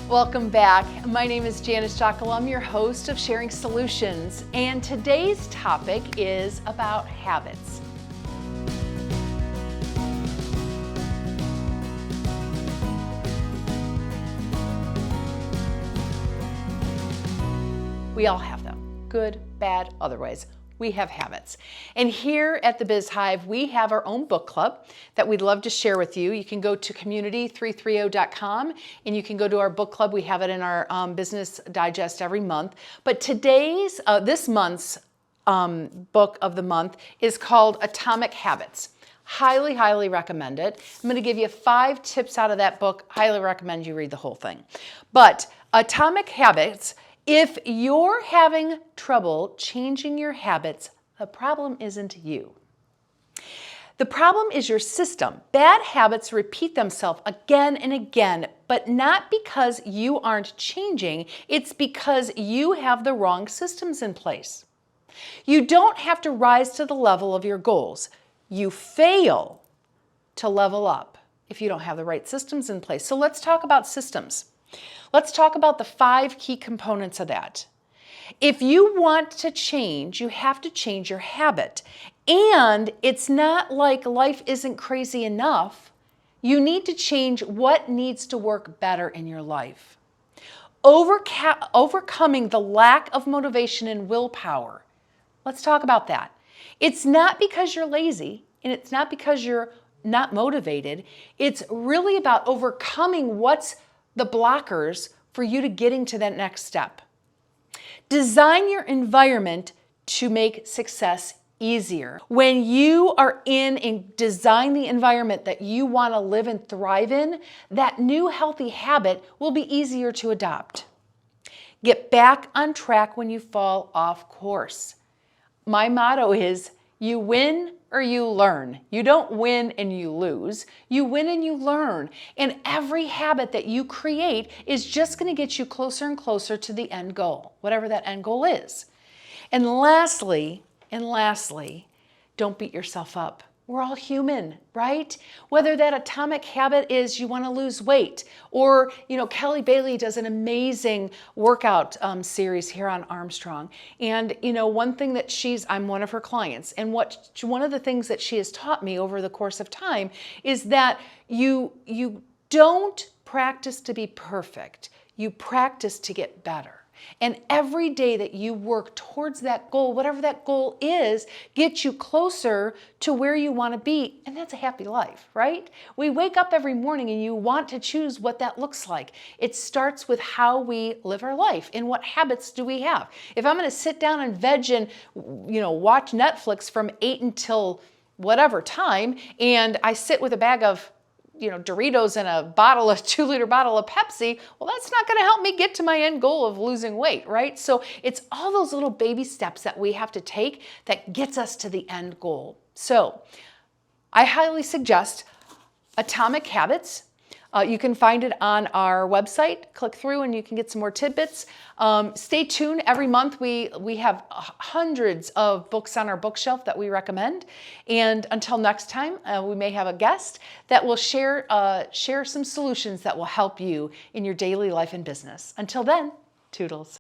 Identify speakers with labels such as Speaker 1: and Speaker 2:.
Speaker 1: Welcome back. My name is Janice Jokkel. I'm your host of Sharing Solutions, and today's topic is about habits. We all have them, good, bad, otherwise. We have habits. And here at the Biz Hive, we have our own book club that we'd love to share with you. You can go to community330.com and you can go to our book club. We have it in our business digest every month. But this month's book of the month is called Atomic Habits. Highly, highly recommend it. I'm going to give you 5 tips out of that book. Highly recommend you read the whole thing. But Atomic Habits, if you're having trouble changing your habits, the problem isn't you. The problem is your system. Bad habits repeat themselves again and again, but not because you aren't changing, it's because you have the wrong systems in place. You don't have to rise to the level of your goals. You fail to level up if you don't have the right systems in place. So let's talk about systems. Let's talk about the 5 key components of that. If you want to change, you have to change your habit. And it's not like life isn't crazy enough. You need to change what needs to work better in your life. Overcoming the lack of motivation and willpower. Let's talk about that. It's not because you're lazy, and it's not because you're not motivated. It's really about overcoming what's the blockers for you to getting to that next step. Design your environment to make success easier. When you are in and design the environment that you want to live and thrive in, that new healthy habit will be easier to adopt. Get back on track when you fall off course. My motto is, you win or you learn. You don't win and you lose. You win and you learn. And every habit that you create is just going to get you closer and closer to the end goal, whatever that end goal is. And lastly, don't beat yourself up. We're all human, right? Whether that atomic habit is you want to lose weight, or, Kelly Bailey does an amazing workout series here on Armstrong. And, one thing that I'm one of her clients, and one of the things that she has taught me over the course of time is that you don't practice to be perfect. You practice to get better. And every day that you work towards that goal, whatever that goal is, gets you closer to where you want to be. And that's a happy life, right? We wake up every morning and you want to choose what that looks like. It starts with how we live our life and what habits do we have. If I'm going to sit down and veg and, watch Netflix from 8 until whatever time, and I sit with a bag of Doritos and a 2-liter bottle of Pepsi, well, that's not going to help me get to my end goal of losing weight, right? So it's all those little baby steps that we have to take that gets us to the end goal. So I highly suggest Atomic Habits. You can find it on our website. Click through and you can get some more tidbits. Stay tuned. Every month we have hundreds of books on our bookshelf that we recommend. And until next time, we may have a guest that will share some solutions that will help you in your daily life and business. Until then, toodles.